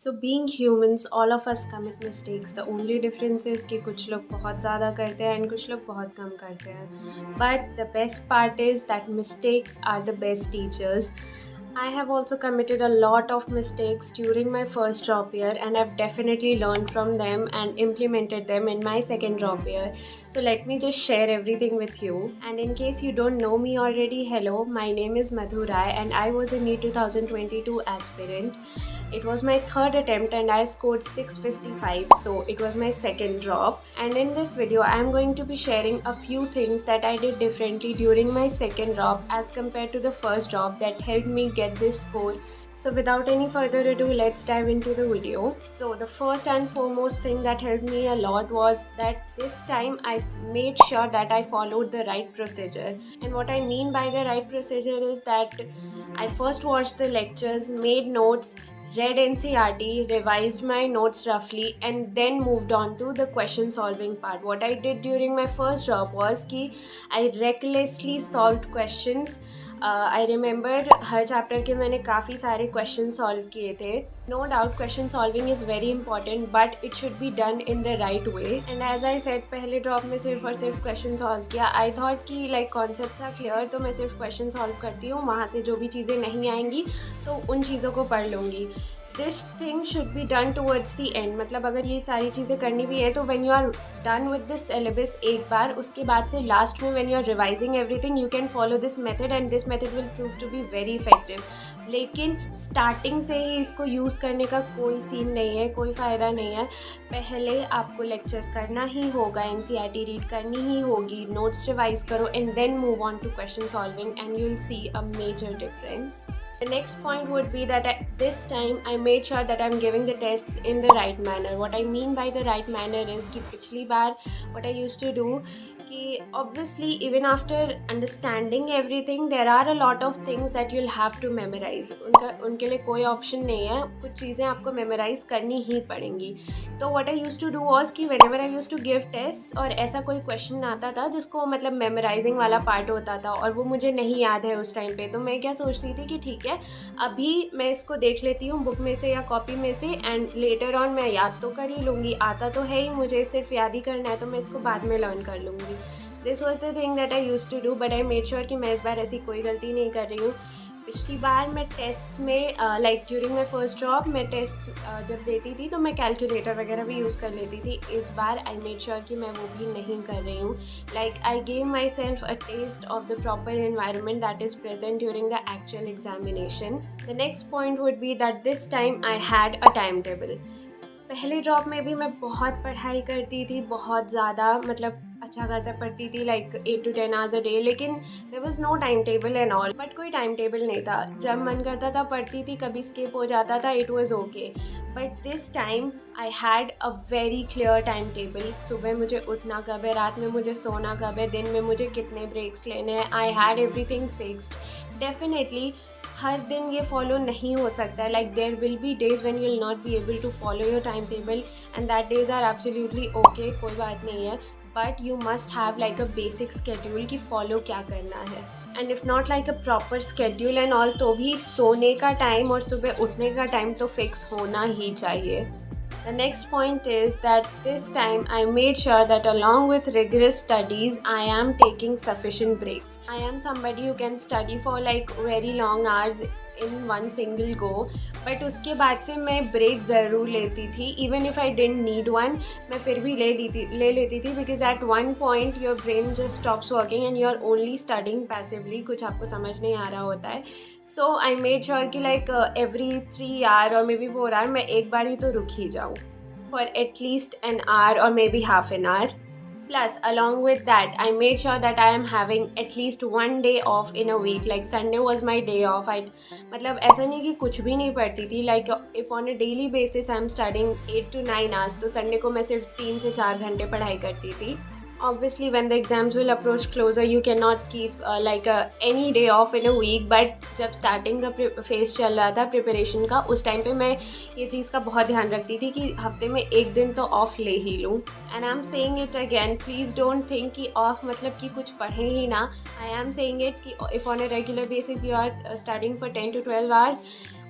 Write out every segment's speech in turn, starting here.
So being humans all of us commit mistakes the only difference is कि कुछ लोग बहुत ज़्यादा करते हैं एंड कुछ लोग बहुत कम करते हैं but the best part is that mistakes are the best teachers. I have also committed a lot of mistakes during my first job year, and I've definitely learned from them and implemented them in my second job year. So, let me just share everything with you. And in case you don't know me already, hello, my name is Madhu Rai, and I was a NEET 2022 aspirant. It was my third attempt and I scored 655, so it was my second drop. And in this video, I am going to be sharing a few things that I did differently during my second drop as compared to the first drop that helped me get this score. So without any further ado, let's dive into the video. So the first and foremost thing that helped me a lot was that this time I made sure that I followed the right procedure. And what I mean by the right procedure is that I first watched the lectures, made notes, read NCRT, revised my notes roughly, and then moved on to the question solving part. What I did during my first job was कि I recklessly solved questions. I remember हर chapter के मैंने काफ़ी सारे question solve किए थे. No doubt question solving is very important but it should be done in the right way. And as I said पहले drop में सिर्फ और सिर्फ क्वेश्चन सॉल्व किया. आई थॉट कि लाइक कॉन्सेप्ट था क्लियर तो मैं सिर्फ क्वेश्चन सॉल्व करती हूँ, वहाँ से जो भी चीज़ें नहीं आएंगी तो उन चीज़ों को पढ़ लूँगी. This thing should be done towards the end. मतलब अगर ये सारी चीज़ें करनी भी है तो when you are done with this syllabus एक बार, उसके बाद से लास्ट में when you are revising everything you can follow this method and this method will prove to be very effective. लेकिन स्टार्टिंग से ही इसको यूज़ करने का कोई सीन नहीं है, कोई फ़ायदा नहीं है. पहले आपको लेक्चर करना ही होगा, NCERT रीड करनी ही होगी, नोट्स रिवाइज करो and then move on to question solving and you will see a major difference. The next point would be that this time I made sure that I'm giving the tests in the right manner. What I mean by the right manner is कि पिछली बार what I used to do कि obviously even after understanding everything there are a lot of things that you'll have to memorize. उनके लिए कोई option नहीं है, कुछ चीज़ें आपको मेमोराइज करनी ही पड़ेंगी. तो what I used to do was कि whenever I used to give tests और ऐसा कोई क्वेश्चन आता था जिसको मतलब मेमोराइजिंग वाला पार्ट होता था और वो मुझे नहीं याद है उस टाइम पे, तो मैं क्या सोचती थी कि ठीक है अभी मैं इसको देख लेती हूँ बुक में से या कॉपी में से एंड लेटर ऑन मैं याद तो कर ही लूँगी, आता तो है ही, मुझे सिर्फ याद ही करना है तो मैं इसको बाद में लर्न कर लूँगी. This was the thing that I use to do but I made sure कि मैं इस बार ऐसी कोई गलती नहीं कर रही हूँ. पिछली बार मैं टेस्ट में like during my first job मैं टेस्ट जब देती थी तो मैं कैलकुलेटर वगैरह भी यूज़ कर लेती थी. इस बार आई मेड श्योर कि मैं वो भी नहीं कर रही हूँ. Like I gave myself a test of the proper environment that is present during the actual examination. The next point would be that this time I had a timetable. पहले job में भी मैं बहुत पढ़ाई करती थी, बहुत ज़्यादा, मतलब अच्छा खासा पढ़ती थी like 8 to 10 hours a day, लेकिन there was no time table and all. But कोई टाइम टेबल नहीं था, जब मन करता था पढ़ती थी, कभी स्किप हो जाता था, it was okay. But this time I had a very clear time table. सुबह मुझे उठना कब है, रात में मुझे सोना कब है, दिन में मुझे कितने ब्रेक्स लेने हैं. I had everything fixed. Definitely हर दिन ये फॉलो नहीं हो सकता है. Like there will be days when you will not be able to follow your time table and that days are absolutely okay, कोई बात नहीं है. But you must have like a basic schedule कि follow क्या करना है. And if not like a proper schedule and all तो भी सोने का टाइम और सुबह उठने का टाइम तो फिक्स होना ही चाहिए. The next point is that this time I made sure that along with rigorous studies, I am taking sufficient breaks. I am somebody who can study for like very long hours in one single go, but उसके बाद से मैं break ज़रूर लेती थी. Even if I didn't need one, मैं फिर भी ले लेती थी because at one point your brain just stops working and you are only studying passively. कुछ आपको समझ नहीं आ रहा होता है. So I made sure कि like every 3 hour or maybe 4 hour मैं एक बार ही तो रुक ही जाऊँ for at least an hour or maybe half an hour. Plus, along with that, I made sure that I am having at least one day off in a week. Like Sunday was my day off. मतलब ऐसा नहीं कि कुछ भी नहीं पढ़ती थी. Like if on a daily basis I am studying 8 to 9 hours, तो Sunday को मैं सिर्फ 3 से 4 घंटे पढ़ाई करती थी. Obviously, when the exams will approach closer, you cannot keep any day off in a week. But जब starting का phase चल रहा था preparation का, उस time पे मैं ये चीज़ का बहुत ध्यान रखती थी कि हफ्ते में एक दिन तो off ले ही लूँ. And I'm saying it again, please don't think कि off मतलब कि कुछ पढ़े ही ना. I am saying it कि if on a regular basis you are studying for 10 to 12 hours,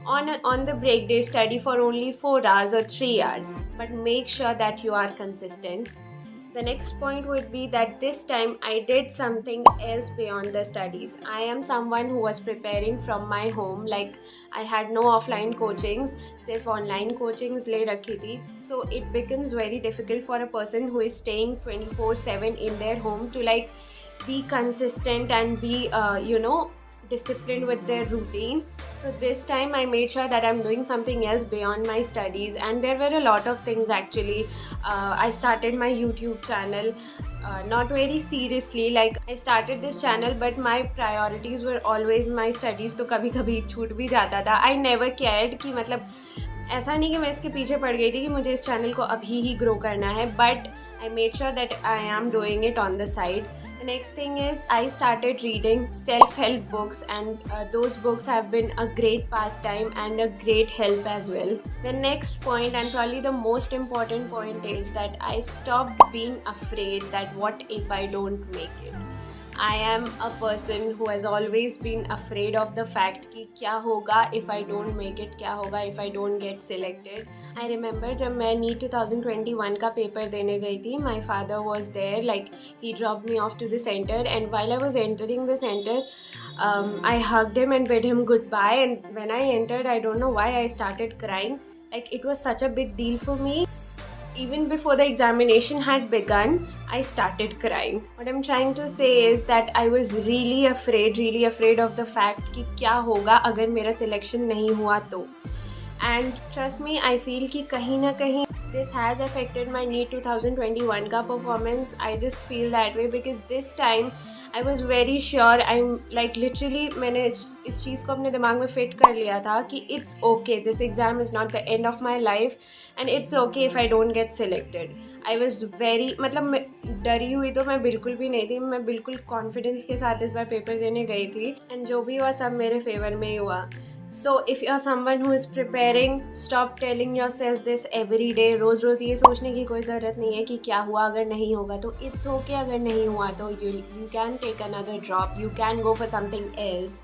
On the break day, study for only 4 hours or 3 hours, but make sure that you are consistent. The next point would be that this time I did something else beyond the studies. I am someone who was preparing from my home, like I had no offline coachings, सिर्फ online coachings ले रखी थी. So it becomes very difficult for a person who is staying 24/7 in their home to like be consistent and be disciplined with their routine. So this time I made sure that I'm doing something else beyond my studies, and there were a lot of things actually. I started my YouTube channel, not very seriously. Like I started this channel, but my priorities were always my studies. तो कभी कभी छूट भी जाता था. I never cared कि मतलब ऐसा नहीं कि मैं इसके पीछे पड़ गई थी कि मुझे इस चैनल को अभी ही ग्रो करना है, but I made sure that I am doing it on the side. The next thing is I started reading self-help books, and those books have been a great pastime and a great help as well. The next point, and probably the most important point, is that I stopped being afraid that what if I don't make it. I am a person who has always been afraid of the fact कि क्या होगा if I don't make it, क्या होगा if I don't get selected. I remember जब मैं NEET 2021 का paper देने गई थी, my father was there, like he dropped me off to the center, and while I was entering the center, I hugged him and bid him goodbye, and when I entered, I don't know why I started crying. Like it was such a big deal for me. Even before the examination had begun, I started crying. What I'm trying to say is that I was really afraid of the fact कि क्या होगा अगर मेरा selection नहीं हुआ तो. And trust me, I feel कि कहीं ना कहीं this has affected my NEET 2021 का performance. I just feel that way because this time I was very sure. I'm like literally मैंने इस चीज़ को अपने दिमाग में फिट कर लिया था कि it's okay, this exam is not the end of my life and it's okay if I don't get selected. I was very मतलब मैं डरी हुई तो मैं बिल्कुल भी नहीं थी. मैं बिल्कुल कॉन्फिडेंस के साथ इस बार पेपर देने गई थी, एंड जो भी हुआ सब मेरे फेवर में ही हुआ. So if you're someone who is preparing, stop telling yourself this every day. रोज़ रोज़ ये सोचने की कोई ज़रूरत नहीं है कि क्या हुआ अगर नहीं होगा तो. It's okay अगर नहीं हुआ तो. You can take another drop, you can go for something else,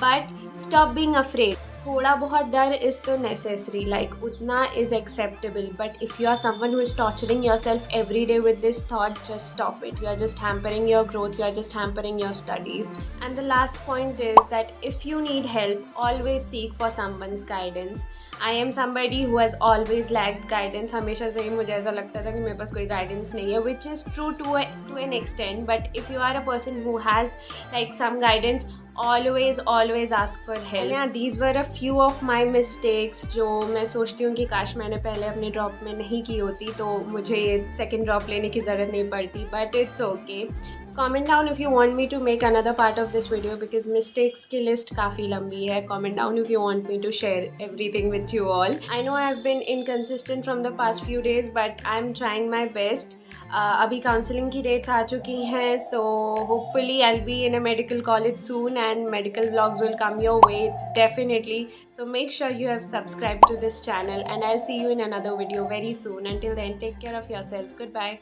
but stop being afraid. थोड़ा बहुत डर is तो necessary, like उतना is acceptable, but if you are someone who is torturing yourself every day with this thought, just stop it. You are just hampering your growth, you are just hampering your studies. And the last point is that if you need help, always seek for someone's guidance. I am somebody who has always lacked guidance. हमेशा से ही मुझे ऐसा लगता था कि मेरे पास कोई guidance नहीं है, which is true to an extent. But if you are a person who has like some guidance, always ask for help. Yeah, these were a few of my mistakes जो मैं सोचती हूँ कि काश मैंने पहले अपने ड्रॉप में नहीं की होती तो मुझे ये सेकेंड ड्रॉप लेने की ज़रूरत नहीं पड़ती. But it's okay. Comment down if you want me to make another part of this video because mistakes की list काफ़ी लंबी है. Comment down if you want me to share everything with you all. I know I've been inconsistent from the past few days, but I'm trying my best. अभी counselling की dates आ चुकी हैं, so hopefully I'll be in a medical college soon and medical vlogs will come your way definitely. So make sure you have subscribed to this channel and I'll see you in another video very soon. Until then, take care of yourself. Goodbye.